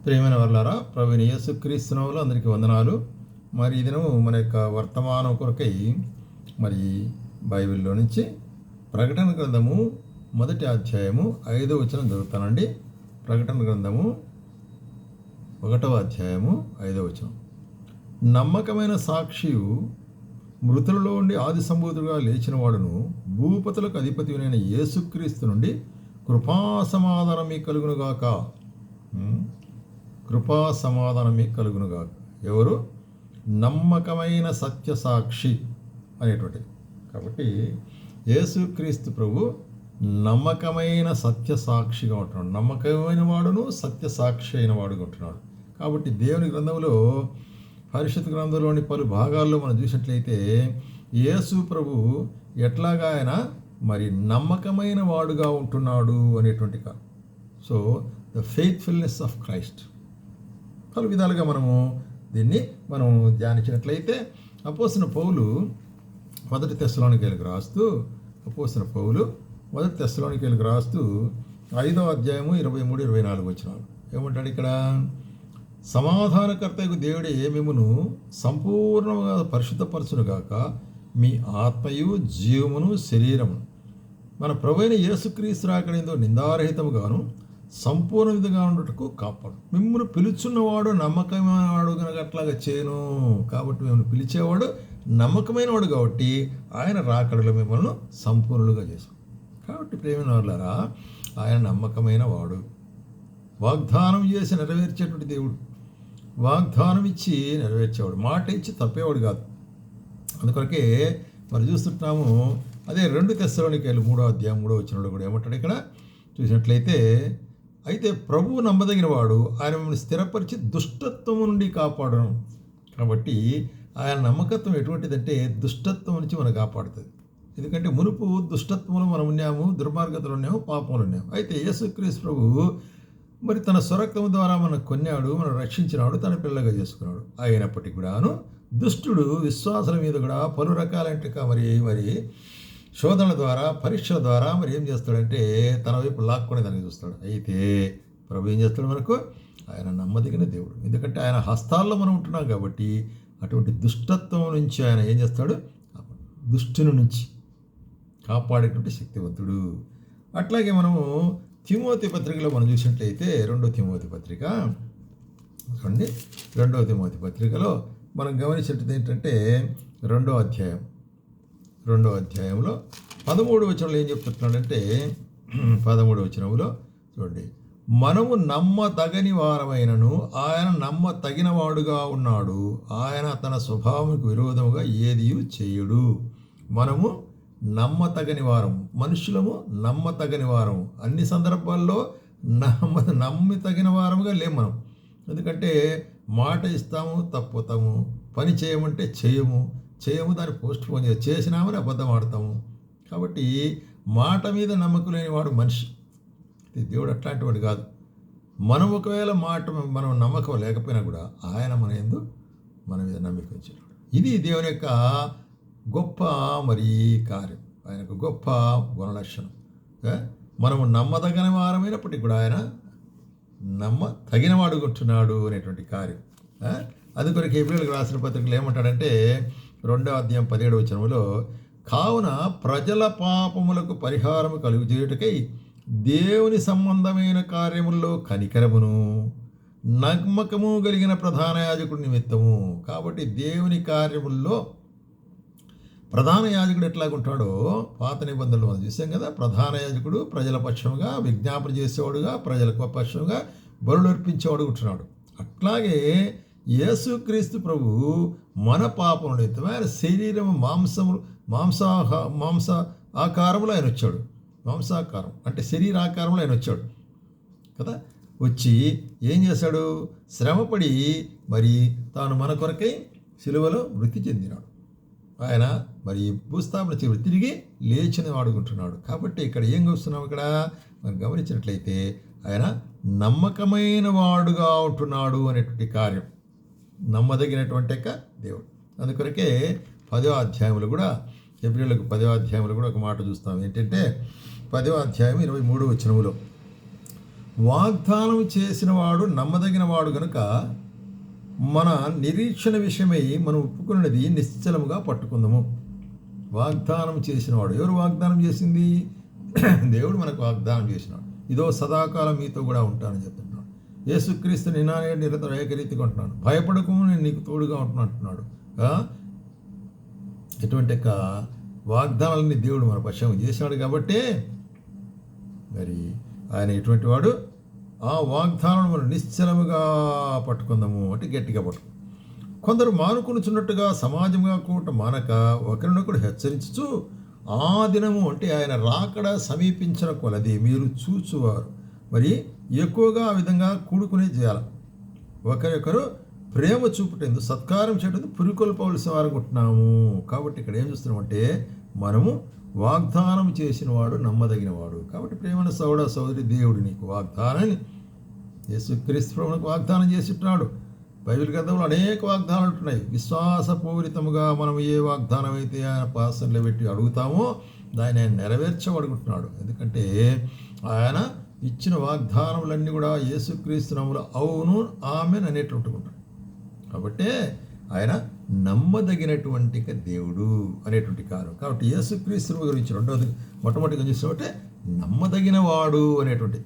ప్రియమైన వాళ్ళారా, ప్రభువైన యేసుక్రీస్తు నామములో అందరికీ వందనాలు. మరి ఈ దినము మన యొక్క వర్తమానం కొరకై మరి బైబిల్లో నుంచి ప్రకటన గ్రంథము 1వ అధ్యాయము 5వ వచనం చదువుతానండి. ప్రకటన గ్రంథము 1వ అధ్యాయము 5వ వచనం. నమ్మకమైన సాక్షియు, మృతులలో ఉండి ఆది సంభూతుడుగా లేచిన వాడును, భూపతులకు అధిపతినైన యేసుక్రీస్తు నుండి కృపా సమాధానం మీకు కలుగునుగాక. కృపా సమాధానం మీకు కలుగునుగాక. ఎవరు? నమ్మకమైన సత్యసాక్షి అనేటువంటిది. కాబట్టి యేసుక్రీస్తు ప్రభు నమ్మకమైన సత్యసాక్షిగా ఉంటున్నాడు. నమ్మకమైన వాడును సత్యసాక్షి అయిన వాడుగా ఉంటున్నాడు. కాబట్టి దేవుని గ్రంథంలో, పరిశుద్ధ గ్రంథంలోని పలు భాగాల్లో మనం చూసినట్లయితే యేసు ప్రభు ఎట్లాగా ఆయన మరి నమ్మకమైన వాడుగా ఉంటున్నాడు అనేటువంటి కాదు. So the faithfulness of Christ. పలు విధాలుగా మనము దీన్ని ధ్యానించినట్లయితే అపోస్తలుడైన పౌలు మొదటి తెస్సలోనికీయులకు రాస్తూ 5వ అధ్యాయము 23-24 వచనాలు ఏమంటాడు ఇక్కడ? సమాధానకర్తకు దేవుడే మిమ్మును సంపూర్ణంగా పరిశుద్ధపరచునుగాక, మీ ఆత్మయు జీవమును శరీరమును మన ప్రభువైన యేసుక్రీస్తు రాకడేందో నిందారహితముగాను సంపూర్ణ విధంగా ఉండటకు కాపాడు. మిమ్మల్ని పిలుచున్నవాడు నమ్మకమైన వాడు కనుక అట్లాగా చేయను. కాబట్టి మిమ్మల్ని పిలిచేవాడు నమ్మకమైన వాడు కాబట్టి ఆయన రాకడలో మిమ్మల్ని సంపూర్ణులుగా చేశాడు. కాబట్టి ప్రేమైన వాళ్ళారా, ఆయన నమ్మకమైన వాడు, వాగ్దానం చేసి నెరవేర్చేటువంటి దేవుడు, వాగ్దానం ఇచ్చి నెరవేర్చేవాడు, మాట ఇచ్చి తప్పేవాడు కాదు. అందుకొరకే మరి చూస్తుంటాము. అదే 2 తెస్సలోనికీయులు 3వ అధ్యాయం 3వ వచనంలో కూడా ఏమంటాడు ఇక్కడ చూసినట్లయితే, అయితే ప్రభువు నమ్మదగిన వాడు, ఆయన మిమ్మల్ని స్థిరపరిచి దుష్టత్వము నుండి కాపాడను. కాబట్టి ఆయన నమ్మకత్వం ఎటువంటిదంటే దుష్టత్వం నుంచి మనం కాపాడుతుంది. ఎందుకంటే మునుపు దుష్టత్వంలో మనం ఉన్నాము, దుర్మార్గతలు ఉన్నాము, పాపములు ఉన్నాము. అయితే యేసుక్రీస్తు ప్రభు మరి తన స్వరక్తం ద్వారా మనకు కొన్నాడు, మనం రక్షించినాడు, తన పిల్లగా చేసుకున్నాడు. అయినప్పటికీ కూడాను దుష్టుడు విశ్వాసాల మీద కూడా పలు రకాలంటే మరి శోధనల ద్వారా, పరీక్షల ద్వారా మరి ఏం చేస్తాడంటే తన వైపు లాక్కునే దానికి చూస్తాడు. అయితే ప్రభు ఏం చేస్తాడు? మనకు ఆయన నమ్మదగిన దేవుడు. ఎందుకంటే ఆయన హస్తాల్లో మనం ఉంటున్నాం కాబట్టి అటువంటి దుష్టత్వం నుంచి ఆయన ఏం చేస్తాడు? దుష్టుని నుంచి కాపాడేటువంటి శక్తివంతుడు. అట్లాగే మనము తిమోతి పత్రికలో మనం చూసినట్లయితే 2వ తిమోతి పత్రిక 2వ తిమోతి పత్రికలో మనం గమనించేది ఏంటంటే 2వ అధ్యాయంలో 13వ వచనంలో ఏం చెప్తున్నాడంటే 13వ వచనంలో చూడండి, మనము నమ్మతగని వారమైనను ఆయన నమ్మతగిన వాడుగా ఉన్నాడు, ఆయన తన స్వభావంకు విరోధముగా ఏదియు చేయడు. మనము నమ్మతగని వారం, మనుషులము నమ్మతగని వారం. అన్ని సందర్భాల్లో నమ్మితగిన వారముగా లేము మనం. ఎందుకంటే మాట ఇస్తాము, తప్పుతాము, పని చేయమంటే చేయము, దాన్ని పోస్ట్ పోన్ చేసినామని అబద్ధం ఆడతాము. కాబట్టి మాట మీద నమ్మకం లేని వాడు మనిషి. దేవుడు అట్లాంటి వాడు కాదు. మనం ఒకవేళ మనం నమ్మకం లేకపోయినా కూడా ఆయన మన మీద నమ్మకం ఉంచాడు. ఇది దేవుని యొక్క గొప్ప కార్యం, ఆయన యొక్క గొప్ప గుణలక్షణం. మనము నమ్మదగిన వారమైనప్పటికీ కూడా ఆయన తగిన వాడుకుంటున్నాడు అనేటువంటి కార్యం. అందుకొరకు హెబ్రీయులకు రాసిన పత్రికలు ఏమంటాడంటే 2వ అధ్యాయం 17వ వచనంలో, కావున ప్రజల పాపములకు పరిహారము కలుగజేయుటకై దేవుని సంబంధమైన కార్యముల్లో కనికరమును నమ్మకము కలిగిన ప్రధాన యాజకుడి నిమిత్తము. కాబట్టి దేవుని కార్యముల్లో ప్రధాన యాజకుడు ఎట్లాగుంటాడో పాత నిబంధనలు మనం చూసాం కదా. ప్రధాన యాజకుడు ప్రజల పక్షముగా విజ్ఞాపన చేసేవాడుగా, ప్రజలకు పక్షంగా బలులు అర్పించేవాడు ఉంటున్నాడు. అట్లాగే యేసుక్రీస్తు ప్రభు మన పాపం నిమిత్తమే ఆయన శరీరం మాంస ఆకారంలో ఆయన వచ్చాడు. మాంసాకారం అంటే శరీరాకారంలో ఆయన వచ్చాడు కదా. వచ్చి ఏం చేశాడు? శ్రమపడి మరి తాను మన కొరకై సిలువలో మృతి చెందినాడు. ఆయన మరి భూస్థాపన చివరి తిరిగి లేచిన వాడుకుంటున్నాడు. కాబట్టి ఇక్కడ ఏం చూస్తున్నాం? ఇక్కడ మనం గమనించినట్లయితే ఆయన నమ్మకమైన వాడుగా ఉంటున్నాడు అనేటువంటి కార్యం, నమ్మదగినటువంటి దేవుడు. అందుకొరకే 10వ అధ్యాయంలో కూడా, హెబ్రీయులకు 10వ అధ్యాయంలో కూడా ఒక మాట చూస్తాం. ఏంటంటే 10వ అధ్యాయం 23వ వచనంలో, వాగ్దానం చేసిన వాడు నమ్మదగిన వాడు గనుక మన నిరీక్షణ విషయమై మనం ఒప్పుకున్నది నిశ్చలముగా పట్టుకుందాము. వాగ్దానం చేసినవాడు, ఎవరు వాగ్దానం చేసింది? దేవుడు మనకు వాగ్దానం చేసినాడు. ఇదో సదాకాలం మీతో కూడా ఉంటానని చెప్తున్నాడు. యేసుక్రీస్తు నిరంతరం ఏకరీతిగా ఉంటున్నాడు. భయపడకు, నేను నీకు తోడుగా ఉంటున్నా అంటున్నాడు. ఎటువంటి వాగ్దానాలని దేవుడు మన పక్షం చేశాడు కాబట్టి మరి ఆయన ఎటువంటి వాడు? ఆ వాగ్దానాలను మనం నిశ్చలముగా పట్టుకుందాము అంటే గట్టిగా పట్టుకు. కొందరు మానుకొనుచున్నట్టుగా సమాజంగా కూట మానక ఒకరినొకరు హెచ్చరించుచు ఆ దినము అంటే ఆయన రాకడ సమీపించిన కొలది మీరు చూచువారు మరి ఎక్కువగా ఆ విధంగా కూడుకునే చేయాలి. ఒకరొకరు ప్రేమ చూపుటందుకు సత్కారం చేయడం పురికొల్పవలసిన వారనుకుంటున్నాము. కాబట్టి ఇక్కడ ఏం చూస్తున్నామంటే మనము వాగ్దానం చేసిన వాడు నమ్మదగిన వాడు. కాబట్టి ప్రేమను సోదరి దేవుడు నీకు వాగ్దానాన్ని యేసుక్రీస్తు ప్రభువుకు వాగ్దానం చేసిస్తున్నాడు. బైబిల్ గ్రంథంలో అనేక వాగ్దానాలు ఉంటున్నాయి. విశ్వాసపూరితముగా మనం ఏ వాగ్దానం అయితే ఆయన పాసంలో పెట్టి అడుగుతామో దాన్ని ఆయన నెరవేర్చబడుకుంటున్నాడు. ఎందుకంటే ఆయన ఇచ్చిన వాగ్దానములన్నీ కూడా యేసుక్రీస్తు నామములో అవును ఆమెన్ అనేటువంటి ఉంటాయి. కాబట్టి ఆయన నమ్మదగినటువంటి దేవుడు అనేటువంటి కారణం. కాబట్టి యేసుక్రీస్తు గురించి రెండవది మొట్టమొదటిగా చూసినట్టే నమ్మదగిన వాడు అనేటువంటి.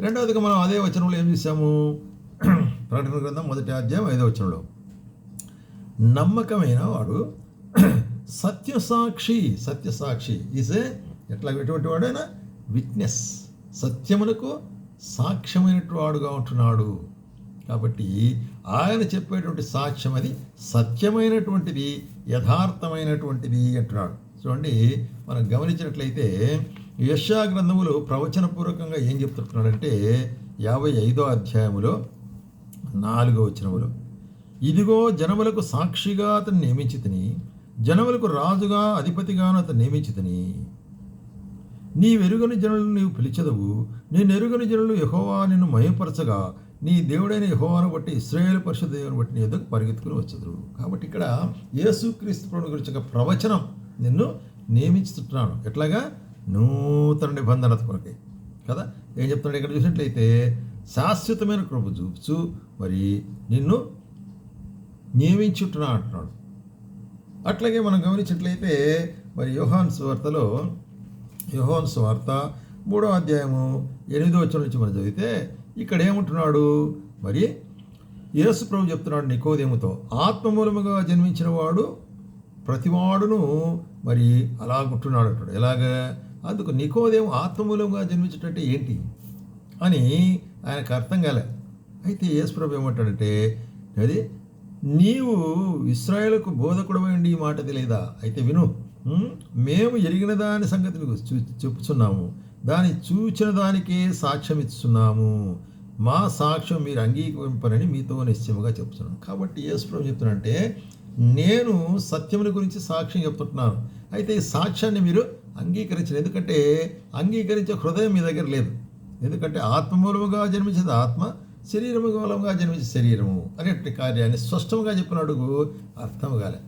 రెండవదిగా మనం అదే వచనంలో ఏం చూసాము? ప్రకటన గ్రంథం 1వ అధ్యాయం 5వ వచనంలో నమ్మకమైన వాడు సత్యసాక్షి ఈసే ఎటువంటి వాడైనా విట్నెస్, సత్యమునకు సాక్ష్యమైనటువంటి వాడుగా ఉంటున్నాడు. కాబట్టి ఆయన చెప్పేటువంటి సాక్ష్యం అది సత్యమైనటువంటిది, యథార్థమైనటువంటిది అంటున్నాడు. చూడండి, మనం గమనించినట్లయితే యెషయా గ్రంథములో ప్రవచనపూర్వకంగా ఏం చెప్తున్నాడంటే 55వ అధ్యాయములో 4వ వచనములో, ఇదిగో జనములకు సాక్షిగా అతను నియమించితిని, జనములకు రాజుగా అధిపతిగాను అతను నియమించితిని. నీవెరుగని జనులను నీవు పిలిచెదవు, నేనెరుగని జనులు యెహోవా నిన్ను మహిమపరచగా నీ దేవుడైన యెహోవాను బట్టి ఇశ్రాయేలు పరిశుద్ధ దేవుని బట్టి నీ ఎదుగు పరిగెత్తుకుని వచ్చెదరు. కాబట్టి ఇక్కడ యేసుక్రీస్తు ప్రభువుని గురించి ఒక ప్రవచనం నిన్ను నియమించుతున్నాను. ఎట్లాగా? నూతన నిబంధన కొరకే కదా. ఏం చెప్తున్నాడు ఇక్కడ చూసినట్లయితే? శాశ్వతమైన కృప చూపుచు మరి నిన్ను నియమించుంటున్నా అంటున్నాడు. అట్లాగే మనం గమనించినట్లయితే మరి యోహాను సువార్త 3వ అధ్యాయము 8వ వచనం నుంచి మనం చదివితే ఇక్కడ ఏమంటున్నాడు? మరి యేసు ప్రభు చెప్తున్నాడు నికోదేముతో, ఆత్మమూలముగా జన్మించిన వాడు ప్రతివాడును మరి అలాగుంటున్నాడు అంటాడు. ఎలాగా? అందుకు నికోదేము ఆత్మమూలంగా జన్మించటంటే ఏంటి అని ఆయనకు అర్థం కాలే. అయితే యేసు ప్రభు ఏమంటాడంటే, అది నీవు ఇశ్రాయేలుకు బోధకుడమైండి ఈ మాట తెలియదా? అయితే విను, మేము ఎరిగిన దాని సంగతిని చెప్పుచున్నాము, దాన్ని చూచిన దానికే సాక్ష్యం ఇస్తున్నాము, మా సాక్ష్యం మీరు అంగీకరింపరని మీతో నిశ్చయముగా చెప్తున్నాను. కాబట్టి యేసు ప్రభు చెప్తున్నానంటే నేను సత్యముని గురించి సాక్ష్యం చెప్తున్నాను. అయితే ఈ సాక్ష్యాన్ని మీరు అంగీకరించరు. ఎందుకంటే అంగీకరించే హృదయం మీ దగ్గర లేదు. ఎందుకంటే ఆత్మ మూలముగా జన్మించేది ఆత్మ, శరీరము మూలంగా జన్మించే శరీరము అనేటువంటి కార్యాన్ని స్పష్టంగా చెప్పినడుగు అర్థం కాలే.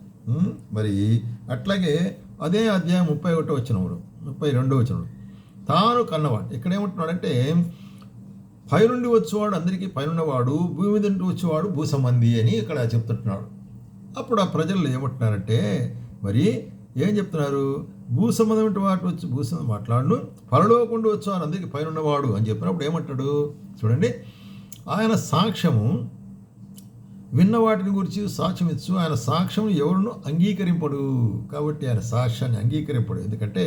మరి అట్లాగే అదే అధ్యాయం 31వ వచనములు 32వ వచనములు తాను కన్నవాడు ఇక్కడ ఏమంటున్నాడంటే, పైనుండి వచ్చేవాడు అందరికీ పైనున్నవాడు, భూమి మీద నుండి వచ్చేవాడు భూ సంబంధి అని ఇక్కడ చెప్తుంటున్నాడు. అప్పుడు ఆ ప్రజలు ఏమంటున్నారంటే, మరి ఏం చెప్తున్నారు? భూ సంబంధం వాటి వచ్చి భూ సంబంధం మాట్లాడును, పరలోకుండా వచ్చేవాడు అందరికీ పైనున్నవాడు అని చెప్పినప్పుడు ఏమంటాడు చూడండి, ఆయన సాక్ష్యము విన్న వాటిని గురించి సాక్ష్యం ఇచ్చు, ఆయన సాక్ష్యం ఎవరును అంగీకరింపడు. కాబట్టి ఆయన సాక్ష్యాన్ని అంగీకరింపడు. ఎందుకంటే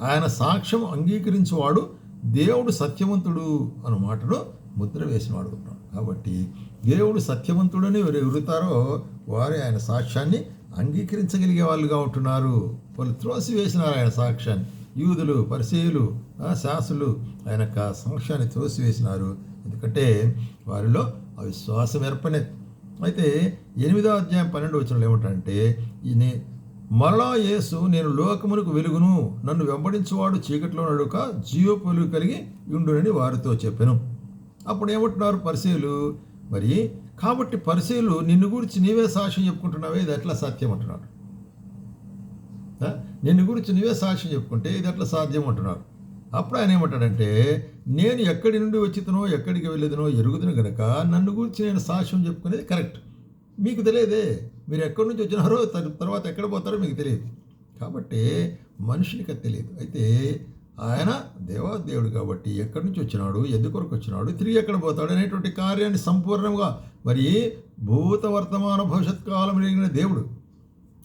ఆయన సాక్ష్యం అంగీకరించేవాడు దేవుడు సత్యవంతుడు అన్న మాటలో ముద్ర వేసినవాడు. కాబట్టి దేవుడు సత్యవంతుడని ఎవరు ఎరుగుతారో వారే ఆయన సాక్ష్యాన్ని అంగీకరించగలిగే వాళ్ళుగా ఉంటున్నారు. వాళ్ళు త్రోసి వేసినారు ఆయన సాక్ష్యాన్ని. యూదులు, పరిసయ్యులు, శాస్త్రులు ఆయన సాక్ష్యాన్ని త్రోసి వేసినారు. ఎందుకంటే వారిలో అవిశ్వాసం ఏర్పడినది. అయితే 8వ అధ్యాయం 12వ వచనంలో ఏమంటాడంటే, మరలా యేసు నేను లోకమునకు వెలుగును, నన్ను వెంబడించేవాడు చీకట్లో నడుక జీవపు వెలుగు కలిగి ఉండునని వారితో చెప్పాను. అప్పుడు ఏమంటున్నారు పరిసయ్యులు? మరి కాబట్టి పరిసయ్యులు నిన్ను గురించి నీవే సాక్ష్యం చెప్పుకుంటున్నావే, ఇది ఎట్లా సాధ్యం అంటున్నాడు. నిన్ను గురించి నీవే సాక్ష్యం చెప్పుకుంటే ఇది ఎట్లా సాధ్యం అంటున్నారు. అప్పుడు ఆయన ఏమంటాడంటే, నేను ఎక్కడి నుండి వచ్చితునో ఎక్కడికి వెళ్ళేదనో ఎరుగుదును గనక నన్ను గురించి నేను సాక్ష్యం చెప్పుకునేది కరెక్ట్. మీకు తెలియదే, మీరు ఎక్కడి నుంచి వచ్చినారో తర్వాత ఎక్కడ పోతారో మీకు తెలియదు. కాబట్టి మనుషునికి అది తెలియదు. అయితే ఆయన దేవాదేవుడు కాబట్టి ఎక్కడి నుంచి వచ్చినాడు, ఎందుకొరకు వచ్చినాడు, తిరిగి ఎక్కడ పోతాడు అనేటువంటి కార్యాన్ని సంపూర్ణంగా మరి భూత వర్తమాన భవిష్యత్ కాలం కలిగిన దేవుడు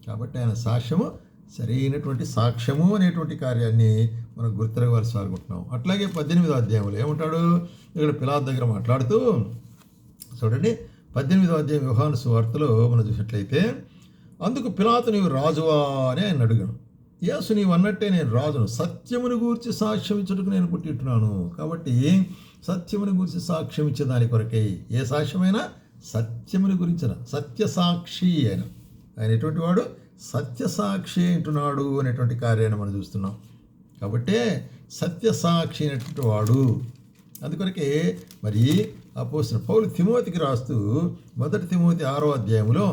కాబట్టి ఆయన సాక్ష్యము సరైనటువంటి సాక్ష్యము అనేటువంటి కార్యాన్ని మనం గుర్తిరగవలసి అనుకుంటున్నాం. అట్లాగే 18వ అధ్యాయంలో ఏమంటాడు, ఇక్కడ పిలాతు దగ్గర మాట్లాడుతూ చూడండి, 18వ అధ్యాయం యోహాను సువార్తలో మనం చూసినట్లయితే, అందుకు పిలాతు నీవు రాజువా అని ఆయన అడిగాను. యేసు నీవు అన్నట్టే నేను రాజును, సత్యమును గూర్చి సాక్ష్యం ఇచ్చుటకు నేను పుట్టింటున్నాను. కాబట్టి సత్యమును గూర్చి సాక్ష్యం ఇచ్చేదాని కొరకై, ఏ సాక్ష్యమైనా సత్యముని గురించిన సత్య సాక్షి ఆయన ఎటువంటి వాడు, సత్యసాక్షి అంటున్నాడు అనేటువంటి కార్యాన్ని మనం చూస్తున్నాం. కాబట్టి సత్యసాక్షి అయినటువంటి వాడు. అందుకొరకే మరి అపోస్తలుడు పౌలు తిమోతికి రాస్తూ మొదటి తిమోతి 6వ అధ్యాయంలో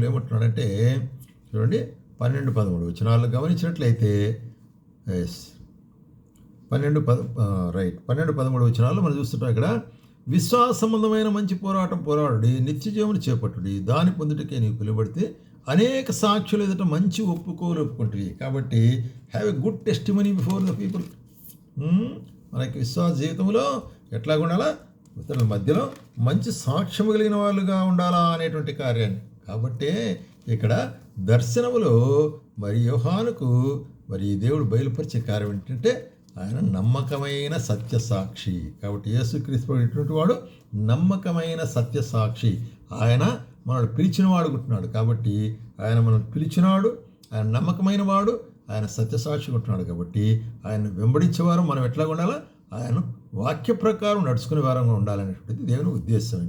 ఏమంటున్నాడంటే చూడండి, 12-13 వచనాలు గమనించినట్లయితే 12-13 వచనాల్లో మనం చూస్తుంటాం. ఇక్కడ విశ్వాస సంబంధమైన మంచి పోరాటం పోరాడి నిత్య జీవమును చేపట్టుడి, దాని పొందుటకే నీవు పిలువబడితే అనేక సాక్షులు ఎదుట మంచి ఒప్పుకుంటుంది. కాబట్టి have a good testimony before the people. మనకి విశ్వాస జీవితంలో ఎట్లా ఉండాలా, ఇతరుల మధ్యలో మంచి సాక్ష్యము కలిగిన వాళ్ళుగా ఉండాలా అనేటువంటి కార్యాన్ని. కాబట్టి ఇక్కడ దర్శనములో మరి యోహానుకు మరి దేవుడు బయలుపరిచే కార్యం ఏంటంటే ఆయన నమ్మకమైన సత్యసాక్షి. కాబట్టి యేసుక్రీస్తు ఇటువంటి వాడు నమ్మకమైన సత్యసాక్షి. ఆయన మనల్ని పిలిచినవాడు ఉంటున్నాడు. కాబట్టి ఆయన మనల్ని పిలిచినాడు, ఆయన నమ్మకమైన వాడు, ఆయన సత్యసాక్షి ఉంటున్నాడు. కాబట్టి ఆయన వెంబడించేవారు మనం ఎట్లా ఉండాలా, ఆయన వాక్య ప్రకారం నడుచుకునే వారంగా ఉండాలనేటువంటిది దేవుని ఉద్దేశం.